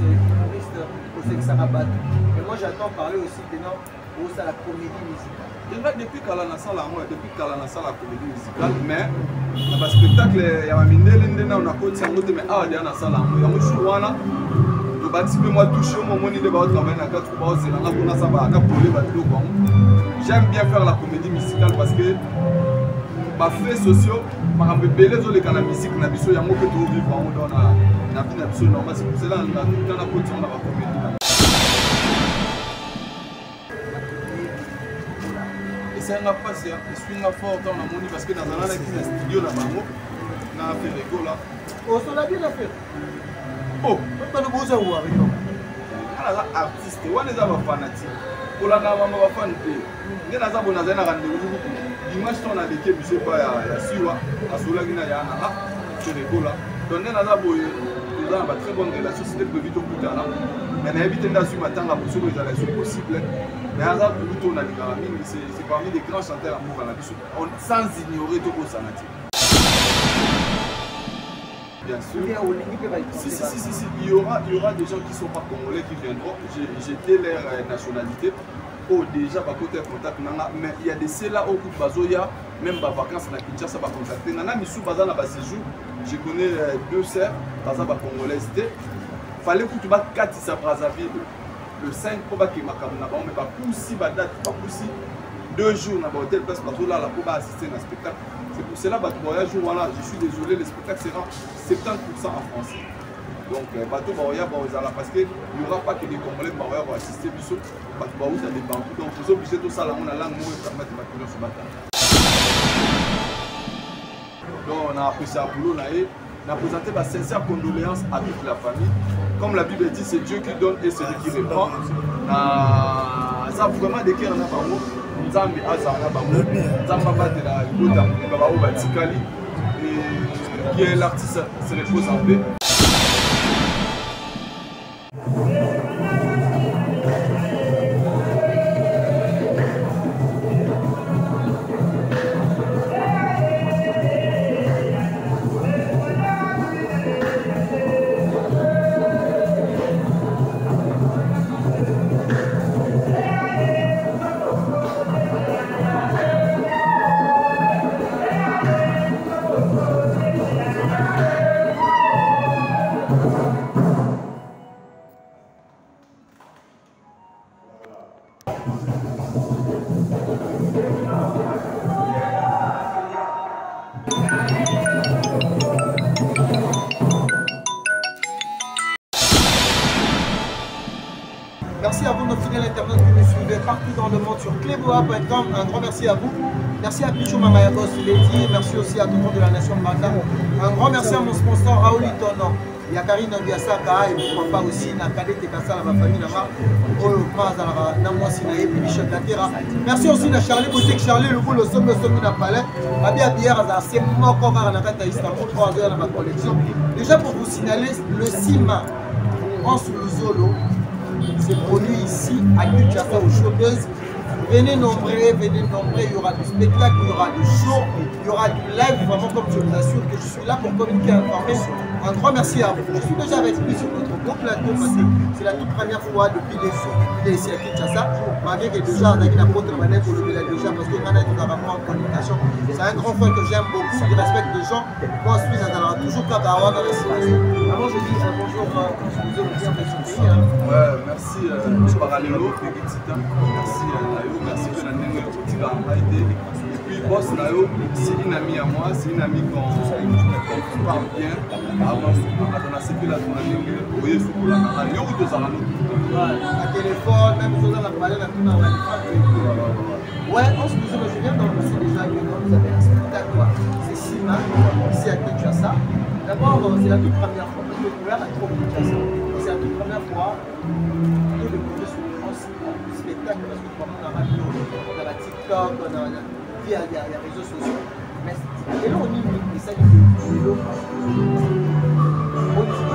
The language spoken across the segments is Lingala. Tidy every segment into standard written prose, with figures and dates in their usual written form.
humoriste au Sexarabat. Mais moi j'attends parler aussi maintenant au la comédie musicale. Depuis qu'elle a la salle la comédie musicale, mais le spectacle, il y a un mindel, on a côté en route, mais ah, il y a la salle il y a un chouana. Le bâtiment moi touché au moment de battre travailler dans 4 mois, c'est là qu'on a ça va pour les bateaux. J'aime bien faire la comédie musicale parce que les faits sociaux, par exemple, les la musique, il y a des gens qui vivent dans la vie normale. C'est pour cela qu'on a la comédie. C'est un passé, je suis fort dans la monnaie parce que dans un studio là-bas, on a fait les go là. Oh, ça l'a bien fait. Oh, on a le beau savoir avec nous. Alors, artiste, on est des fanatiques. Pour la gamme, on va faire une paix. On a un rendez-vous. Dimanche, on a des quais, je ne sais pas, la Siwa, la Soulagina, Yana, c'est les go là. Donc, on a une très bonne relation, c'était prévu au bout d'un an. Mais on a évité de matin la possible les relations possibles. Mais Hazard plutôt on a c'est parmi les grands chanteurs amour à la vie, sans ignorer tout le sanati. Bien sûr. Si, il y aura des gens qui ne sont pas congolais qui viendront. J'ai leur nationalité. Oh, déjà, par côté contact, mais il y a des ceux-là au coup de Bazoya, même par vacances, à Kinshasa, pas contacter. Nana Missou Bazana bas séjour, je connais 2 sœurs, Bazana congolaises. Fallait que tu battes 4 à Brazzaville. Le 5 pour que ma caméra mais pas poussi ba date pas poussi 2 jours dans l'hôtel parce que là pour assister à un spectacle. C'est pour cela que voyage voilà, je suis désolé, le spectacle sera 70% en français. Donc bateau Baoya parce qu'il n'y aura pas que des Congolais Baoya pour assister biso bateau Baoya ça dépend. Donc vous obligez tout ça là on a langue moi permettre de sur bateau. Donc on a apprécié à boulot là et on a présenté ma sincère condoléances à toute la famille. Comme la Bible dit, c'est Dieu qui donne et c'est Dieu qui répond. Ça vraiment des cœurs na bango. Nzambe azana bango. Nzamba batela libota baba o batikali et qui est l'artiste se repose en paix. Merci à vous, nos fidèles internautes qui nous suivez partout dans le monde sur cléboa.com. Un grand merci à vous. Merci à Pichou Mamayagos, Lady. Merci aussi à Tonton de la Nation Banda. Un grand merci à mon sponsor Raoul Itono. Il y a Karine Biasaka et mon papa aussi. Nakade Tekasa, ma famille là-bas. Merci aussi à Charlie Boutique, Charlie le boulot, le sommet de palais. Abia Bière, c'est mon corps à la carte à Istanbul, 3 heures dans ma collection. Déjà pour vous signaler, le CIMA en sous le Zolo. C'est produit ici à Kinshasa aux chanteuses. Venez nombreux, il y aura du spectacle, il y aura du show, il y aura du live, vraiment comme je vous assure que je suis là pour communiquer, informer. Un grand merci à vous. Je suis déjà avec lui sur notre beau plateau parce que c'est la toute première fois depuis les jours qu'il est ici à Kinshasa. Malgré que déjà on a la porte manette pour le déjà parce que Manette nous a vraiment en communication. C'est un grand frère que j'aime beaucoup, il respecte les gens. Moi je suis toujours Kabawa dans la situation. Avant je dis bonjour, je vous ai bien présenté. Ouais, merci Parallelo, merci Nayo, merci que la nègre a été. Et puis boss Nayo, c'est une amie à moi, c'est une amie qu'on parle bien. On a séqué la tournée, vous voyez ce qu'on a à Lyon ou deux ans à téléphone, même chose on a parlé la tournée. Ouais, on se disait, je viens d'annoncer déjà que vous avez un spectacle, c'est Sima, ici à Kinshasa. D'abord, c'est la toute première fois, parce que vous à trop Kinshasa. C'est la toute première fois que le projet sur France spectacle, parce que comme on a radio, on a la TikTok, on a via les réseaux sociaux. Mais et là, on y met ça qui est l'eau. On dit que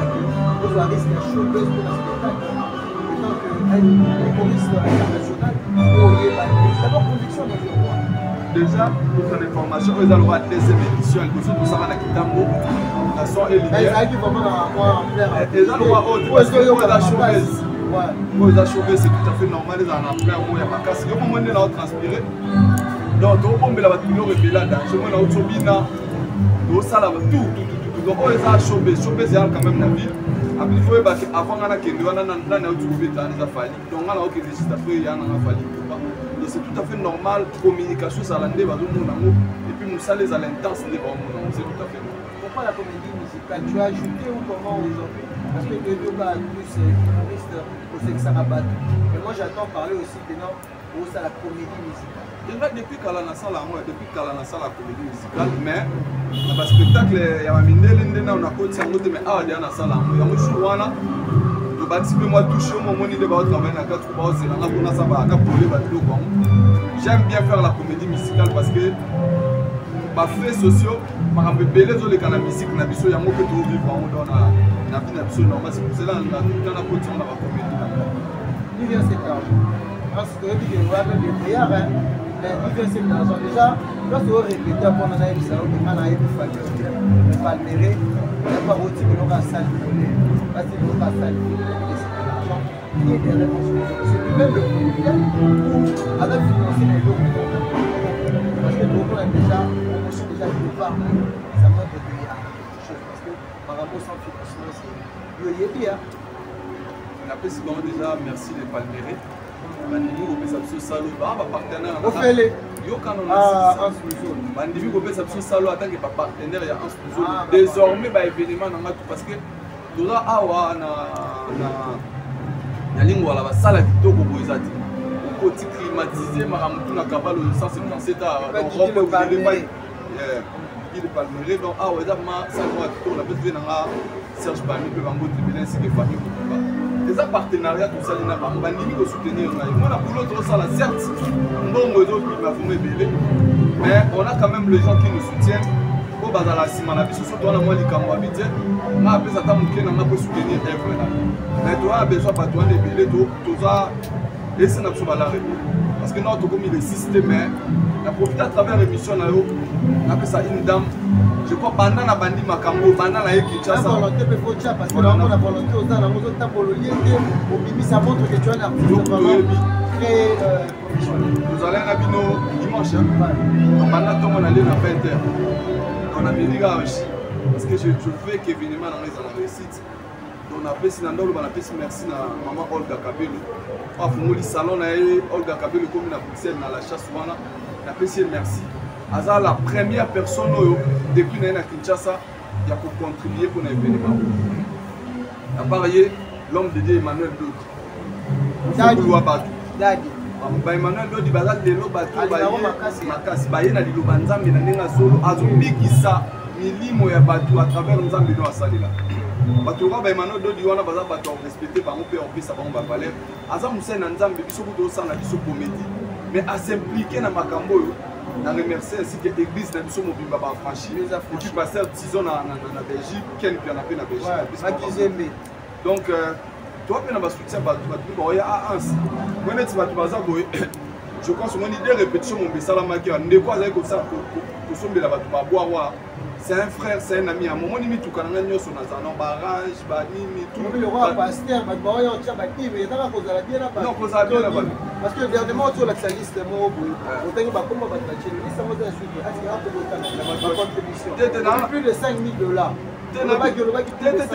vous avez un showbiz pour un spectacle. Et donc, les choristes internationaux, d'abord, production dans le roi. déjà pour ton information ils ont le droit de deuxième édition ils sont tous à Kitambo la son et lumière ils ont le droit autre parce que ils ont chauffé c'est tout à fait normal ils ont en plein il y a pas casse au moment où ils ont transpiré donc au moment où ils ont révélé la danger moi on a chobina au sala tout donc ils ont chauffé c'est quand même la ville après il faut avant on a kende on a trouvé dans les affaires donc on a OK juste après il y a un affaire donc c'est tout à fait normal communication ça l'andé va et puis nous ça les à l'intense c'est tout à fait normal. Pourquoi la comédie musicale tu as ajouté ou comment aujourd'hui parce que les deux gars plus humoristes au sexe arabe mais moi j'attends parler aussi maintenant au ça la comédie musicale depuis Kalana Sala la comédie musicale mais le spectacle il y a mindele ndena on a côté en mais ah dia na sala ya mushuwana to bati pe moi toucher au moment de ba travailler na 4 ba c'est là pour na ça ba na poler ba tout quoi j'aime bien faire la comédie musicale parce que ba faits sociaux par exemple belé zo le kana musique na biso yango que to vivre on dans na vie na biso normal c'est pour cela na na côté on a la comédie il vient c'est tard parce que il y a des prières mais il vient c'est tard déjà lorsque vous répétez après on a eu ça on a eu le palméré il y a pas route que l'on va saluer parce que l'on va saluer il y a des réponses c'est même le problème ou avec financer les lots parce que tout le monde a déjà promotion déjà de part ça montre qu'il y a quelque chose parce que par rapport sans financement c'est il y a bien on appelle souvent déjà merci les palmérés bandimi kopesa biso salo ba partenaire ofele yo kana na bandimi kopesa biso salo atanke ba partenaire ya Anse Luzo désormais ba événement na ngatu parce que toza awa na lingwa la basala kitoko boizati côté climatisé maramutu na kabalo 157 à Europe il palméré donc awa eza ma salo kitoko na peut na Serge Bami pe bango tribunal c'est que famille les partenariats tout ça na bango bandimi ko soutenir moi na boulot trop ça la certes mbongo ezo ma fumée belé mais on a quand même les gens qui nous soutiennent au bazala sima na biso surtout na moi likambo habité na pesa ta muke na ko soutenir œuvre là mais toi a besoin pas toi de belé tout ça et c'est na biso bala parce que notre comme il est système na profiter à travers l'émission na yo na pesa une dame je crois pendant la bandit makambo pendant la Kinshasa la volonté peut faut dire parce que la volonté aux dans nos temps pour le lien au bimi ça montre que tu as un artiste vraiment très professionnel nous allons à bino dimanche donc maintenant on allait dans 20h on a mis aussi parce que je fais qu'événement dans les réussite on a fait sinon on a fait merci na maman Olga Kabelo a fumoli salon na Olga Kabelo comme na Bruxelles na la chasse wana na fait merci Aza la première personne depuis na Kinshasa qui a contribué pour l'événement. À parier l'homme de Dieu Emmanuel Dodi. Dadi. Emmanuel Dodi baza lelo bato makasi baye na liloba nzambe na ndenga solo azobikisa milimo ya bato à travers nzambe no asalela. Bato ba Emmanuel Dodi wana baza bato respecter bango pe opesa bango ba valeur. Aza musena nzambe biso ko tosana biso comédie mais à s'impliquer na makambo yo. Je remercie ainsi que l'église de Bissau Mobimba a franchi. Et puis passer 6 ans en Belgique, qui a appris en Belgique. Donc, toi, tu as un soutien, tu as un je pense que mon idée répétition, mon message à ma guerre, ne quoi comme ça, c'est un frère, c'est un ami. À un moment, il tout quand on a son barrage, tout le roi pasteur, non, parce que dernièrement, tu as la liste de mots, on t'a comment va te plus de 5 000 $.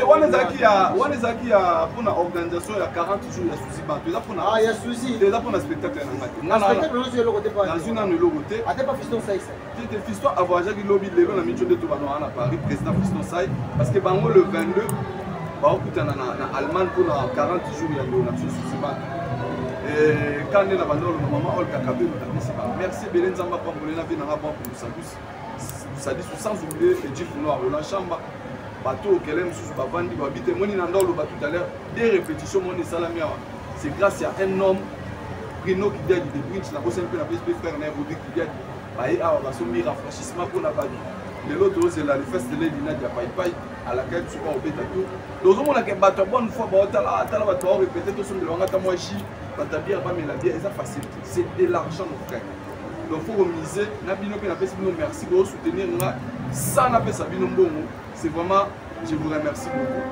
Wanezaki ya pour la organisation il y a 40 jours ya souci bantu eza pour il y a souci déjà pour le spectacle na spectacle lozo le côté pas dans une année le côté ate pas fiston sai c'était fiston avant jaki lobby lelo na micho de to bano na Paris président fiston sai parce que bango le 22 ba okutana na Allemagne pour la 40 jours ya na souci bantu et quand na bandolo na maman Olga Kabelo na pesa merci Belen Zamba pambolena vi na rapport pour ça dit sans oublier et Jeff Noir Roland Chamba bateau auquel nous bavandi babite moni na ndolo ba tout à l'heure des répétitions moni salamia c'est grâce à un homme Bruno qui dit de Brinch la bosse un peu la PSP frère na Rodrigue qui dit baé a ba so mi rafraîchissement pour la badi les autres c'est la fête de l'Elina de Pai Pai à laquelle tu vas au Betato donc on a que bateau bonne fois ba tala bateau répéter tout son de longa ta moi chi ba ta bière ba mais la bière ça facile c'est de l'argent mon frère Donc il faut remiser, merci pour soutenir sans la Sabino Mbongo. C'est vraiment, je vous remercie beaucoup.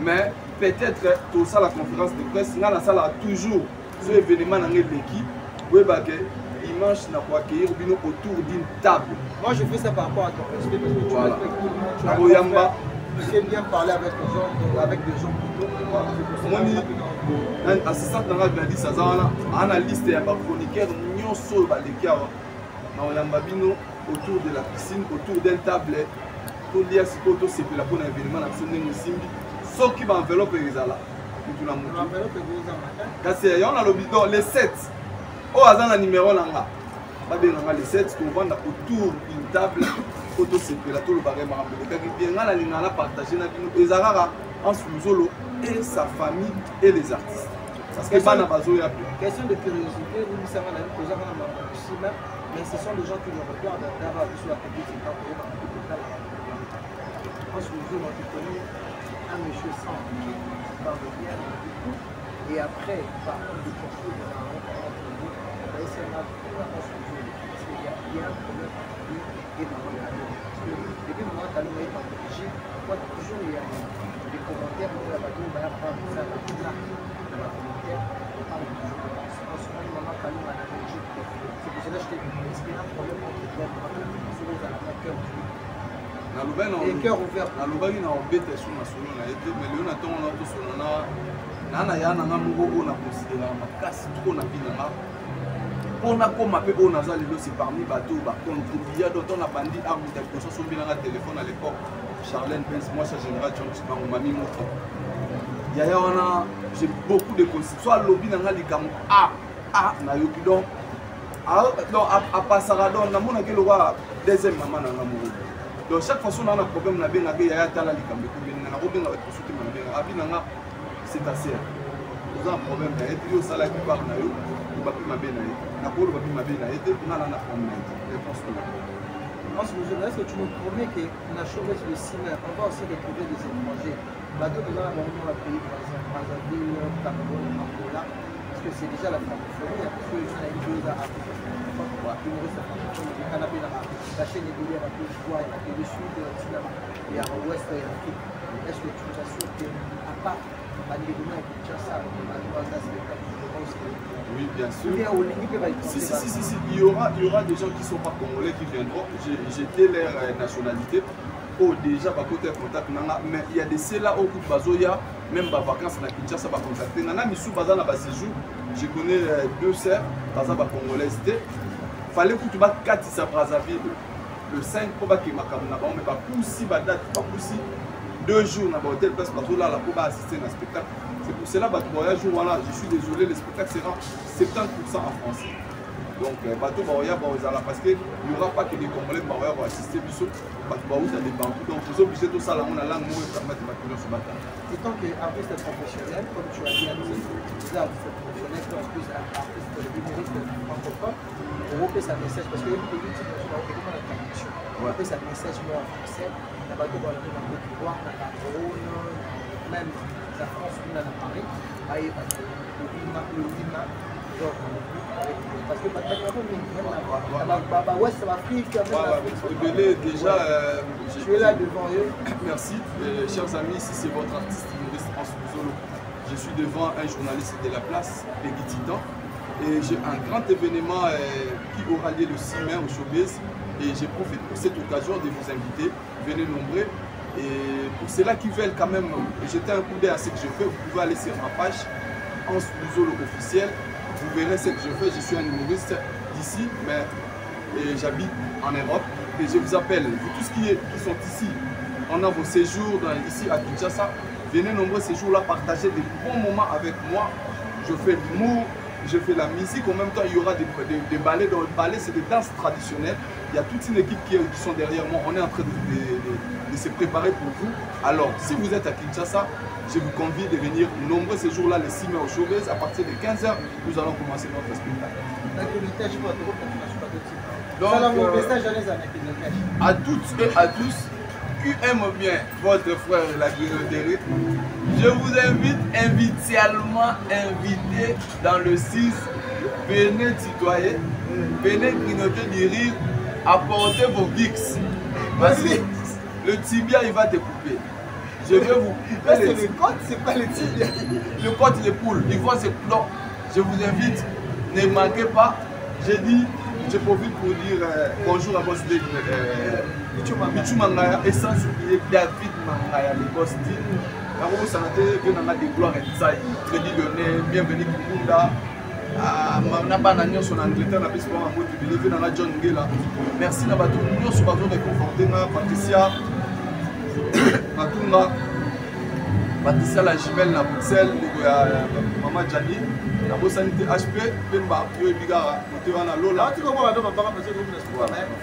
Mais peut-être tout ça, la conférence de presse, dans la salle a toujours ce événement dans l'équipe. Oui, dimanche, on va accueillir autour d'une table. Moi, je fais ça par rapport à ton respect parce que tu voilà. Tu sais bien parler avec des gens plutôt. Assistant dans la Gladys, on a liste de chroniqueurs, autour de la piscine, autour d'une table, pour dire si tu c'est pour un événement, ce qui va envelopper les ala. On a le bidon, les 7. Au hasard, le numéro là. Les 7, on va autour d'une table, photo c'est pour tout le barème. On a partagé les Arara en sous-solo et sa famille et les artistes. Parce que pas question de curiosité, nous savons mais ce sont des gens qui nous regardent d'avoir sur la petite étape. En sous-solo, on connaît un monsieur sans qui parle bien et après, par contre, du poursuivre dans la rencontre, c'est un parce qu'il y a un problème qui est dans le radio. Depuis le moment où tu as le mail en Belgique, toujours il y a des commentaires, on va dire, ça va tout là, dans la commentaire, on parle toujours de ça. En ce moment, maman Kalou à la Belgique, c'est pour cela que je t'ai dit, est-ce qu'il y a un problème entre toi et moi, c'est les amateurs et cœur ouvert. Na lobaki na obeta sur na solo na été mais le na tongo na to solo na ya na ngamo na considérer makasi trop na bina on a comme appelé on a zali c'est parmi bateau ba contribuer d'autant on a bandi à mon téléphone sur bien un téléphone à l'époque Charlène Pence moi ça général John c'est pas mon mamie mon frère yaya wana j'ai beaucoup de consignes soit lobby na ngali kam na yoki donc à passara donc na mona ke le roi deuxième maman na ngamo. Donc chaque fois qu'on a un problème, on a bien il y a un talent qui on a bien avec tout ce qui m'a c'est assez. Nous avons un problème, il y a un salaire qui parle, il va plus m'abbé, il va plus m'abbé, il a un problème. Est-ce que tu nous promets qu'on a chômé le cinéma, on va aussi retrouver des étrangers. Bateau de là, on va payer par exemple Brazzaville, Cameroun, Angola, parce que c'est déjà la francophonie, parce qu'il y a une chose à Afrique. La chaîne évolue à la Côte d'Ivoire, à la Sud, et à l'Ouest et à l'Afrique. Est-ce que tu nous assures qu'à part Bandégouna et Kinshasa, oui, bien sûr. Si, il y aura des gens qui ne sont pas congolais qui viendront. J'étais leur nationalité. Oh, déjà, par côté contact, mais il y a des ceux-là au coup de Bazoya, même les vacances à Kinshasa, va contacter. Nana Missou Bazan à séjour. Je connais 2 sœurs, Bazan congolaises. Fallait que tu vas 4 à Brazzaville le 5 pour que ma caméra mais pas poussi ba date pas poussi 2 jours dans l'hôtel place parce que là pour assister à un spectacle. C'est pour cela que voyage voilà, je suis désolé, le spectacle sera 70% en français. Donc bateau Baoya parce qu'il n'y aura pas que les Congolais Baoya vont assister biso bateau Baoya des banques. Donc vous obligez tout ça là on a langue moi permettre de battre ce matin. Et tant qu'artiste professionnel comme tu as dit déjà professionnel en plus artiste humoriste francophone. On fait sa message parce qu'il y a une politique dans la traduction. On fait sa message en français. La bateau dans la Côte d'Ivoire, dans la Cameroun, même la France, on a Paris. Le Lima, parce que même Ouest Afrique, déjà, je suis là devant eux. Merci, chers amis, si c'est votre artiste humoriste en solo, je suis devant un journaliste de la place, Peggy Titan. Et j'ai un grand événement qui aura lieu le 6 mai au Showbiz. Et je profite pour cette occasion de vous inviter. Venez nombreux. Et pour ceux-là qui veulent quand même jeter un coup d'œil à ce que je fais, vous pouvez aller sur ma page en sous-solo officiel. Vous verrez ce que je fais. Je suis un humoriste d'ici, mais j'habite en Europe. Et je vous appelle, vous tous qui sont ici, on a vos séjours ici à Kinshasa. Venez nombreux ces jours-là, partager des bons moments avec moi. Je fais l'humour. Je fais la musique, en même temps il y aura des ballets. Dans le ballet, c'est des danses traditionnelles. Il y a toute une équipe qui sont derrière moi. On est en train de se préparer pour vous. Alors, si vous êtes à Kinshasa, je vous convie de venir nombreux ces jours-là, les 6 mai au Showbiz. À partir de 15 h, nous allons commencer notre spectacle. Donc, à toutes et à tous qui aiment bien votre frère la grinoterie, je vous invite invité dans le 6 venez tutoyer, venez grignoter du rire, apportez vos Vicks. Parce que le tibia, il va te couper. Je vais vous couper les... C'est le côte, c'est pas le tibia. Le côte, les poules, ils vont se plonger. Je vous invite, ne manquez pas. J'ai dit, je profite pour dire bonjour à Boss Dick, Michou Mangaya, et sans oublier David Mangaya, le Boss Dick. Vous sentez que nous avons des gloires et ça, Crédit Lyonnais, bienvenue Kukunda. Je suis en Angleterre, je suis en John Ngela. Merci à tous nous sommes réconfortés. Patricia, Patricia la jumelle na Bruxelles, Maman Jani, la Bossanité HP, Pemba, Yo Bigara, Montevana Lola. Tu comprends la dame, parce que vous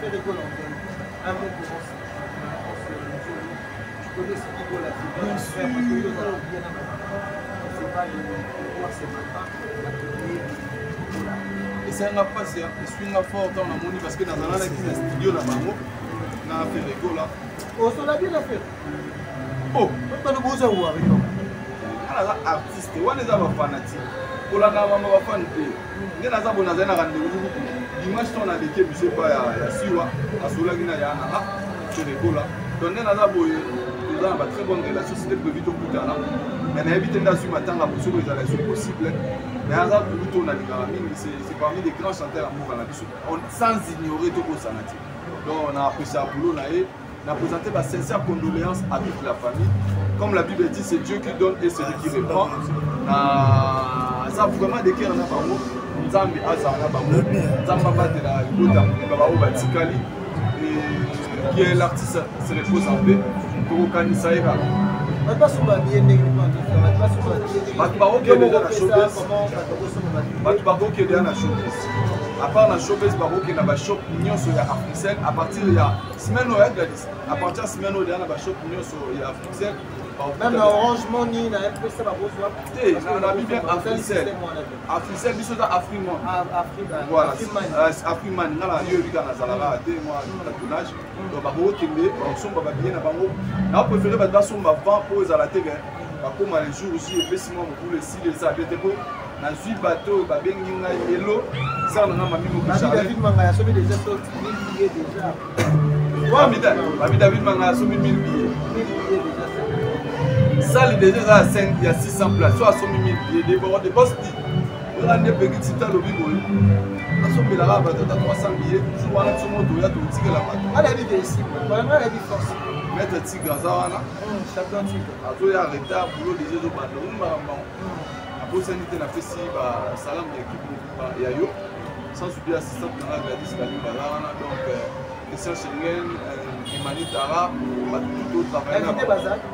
fait des colons. Un mot pour ça. Tu connais ce qui vaut la vie. Bien sûr, parce que nous allons bien c'est pas le pouvoir, c'est maintenant. Et c'est un passé, je suis un fort dans la monnaie parce que dans un studio là-bas, on a fait des go là. Oh, ça l'a bien fait. Oh, on a le beau avec nous. On a artiste, on a des fanatiques. Pour la gamme, on va faire un peu. On a des rendez-vous. Dimanche, on a des quais, je sais pas, il y a Siwa, à Soulagina, il y a un c'est des go là. Donc, on a une très bonne relation, c'était prévu tout le temps. Mais on a évité d'assumer matin la possible les relations possibles. Mais c'est parmi les grands chanteurs d'amour sans ignorer tout le sanati. Donc on a apprécié à boulot, on a présenté ma sincère condoléance à toute la famille. Comme la Bible dit, c'est Dieu qui donne et c'est lui qui reprend. Ça a vraiment des cœurs dans le monde. Nzambi azana bango, Nzamba batela Gota, Baba Batikali, qui est l'artiste se repose en paix. Pour Kanisaïra. À part la showbiz, il y a un shop à Bruxelles. À partir de la semaine où il y a à partir de la semaine où il y a un shop à Bruxelles. Même Orange Money, il y a un peu ça. On a mis bien à Bruxelles. À Bruxelles, il y a Afriman. Voilà, Afriman. Il y a un tatouage. Donc, on a préféré que son avant pour les alater. Comme les jours aussi, effectivement, pour le style, ça a été beau. Na zui bateau ba bengi nga yelo ça na mami mo kishale David Mangaya somi déjà 1000 billets déjà ouais David Mangaya somi 1000 billets ça il déjà à 5 il y a 600 places soit somi 1000 billets des bords de boss dit on a des petits tita lobi boy na somi la ba 300 billets toujours wana somo do ya to tika la bateau ala dit ici vraiment la dit force mettre tigre ça wana chacun tigre azo ya retard boulot déjà do bateau pour s'inviter la festival salam de Yayo sans oublier l'assistante de la Gladys Kalibala donc Christian Schengen Emmanuel Tara tout travail invité Bazali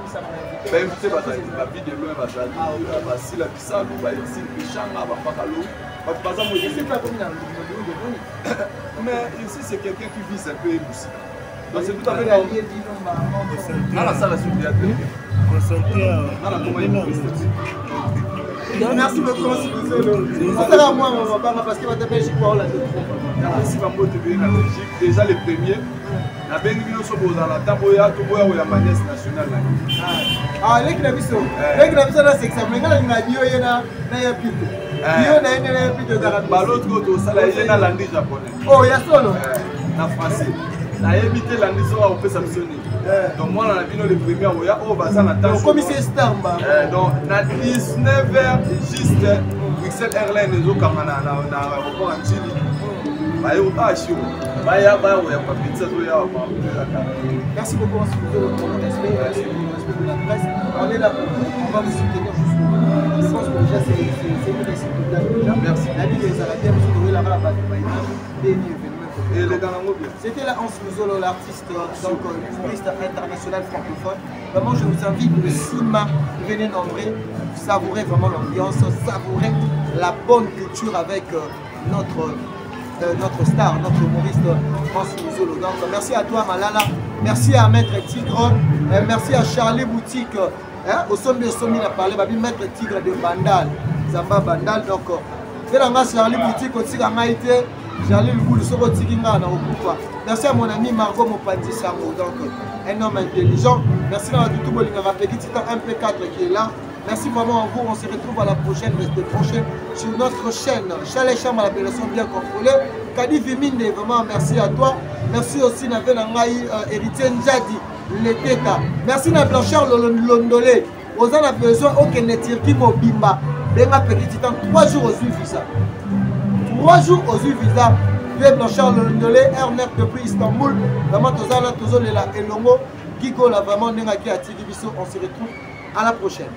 invité Bazali la vie de loin Bazali Basile Abissal Baïsine Bichanga Bakalo Bazam moi je sais pas comment mais ici c'est quelqu'un qui vit un peu émoussi donc c'est tout à fait dans la salle à merci beaucoup. C'est à moi, parce que la Belgique pour la Merci beaucoup de venir en Belgique. Déjà les premiers. La Belgique nous sommes dans la Taboya, Toboya ou la Manès nationale. Ah, les Knabiso. Les Knabiso, c'est que ça me regarde. Il m'a dit, il y a un pito. Il y a un pito dans la Belgique. L'autre côté, il y a un langue japonais. Oh, il y a solo. En français. Il y a évité langue au peu sanctionné. Donc moi on a vu les premiers au bazar attend comme c'est star donc na 19h juste Bruxelles Airlines les autres na aéroport en Chili ba yo ta chiu ba ya pas pizza to ya merci beaucoup pour le respect de la presse on est là on va vous soutenir jusqu'au je pense que déjà c'est une réussite merci la vie des Arabes vous trouvez là-bas c'était là Hans Muzolo, l'artiste, donc humoriste international francophone. Vraiment, je vous invite le 6 mars, venez nombreux, savourer vraiment l'ambiance, savourer la bonne culture avec notre star, notre humoriste Hans Muzolo. Donc, merci à toi Malala, merci à Maître Tigre, merci à Charlie Boutique, au sommet il a parlé, Maître Tigre de Bandal, Zamba Bandal. Donc, c'est là Charlie Boutique aussi à Maïté. Merci à mon ami Margot Mopati Sango, donc un homme intelligent. Merci à tout le monde qui a MP4 qui est là. Merci vraiment à vous. On se retrouve à la prochaine, restez prochains sur notre chaîne. Chalet Cham à l'appellation bien contrôlée. Kadi Viminde, vraiment merci à toi. Merci aussi à Héritier Ndjadi, Leteta. Merci à Blanchard Londolé. Aux gens ont besoin aucun Turquie Mobimba. Benga petit temps, 3 jours aux visa. 3 jours aux visa. Vieux Blanchard Londolé, R9 depuis Istanbul. Vraiment, tous les là, Elongo, Gigo, là, vraiment, Nenga qui a tiré. On se retrouve à la prochaine.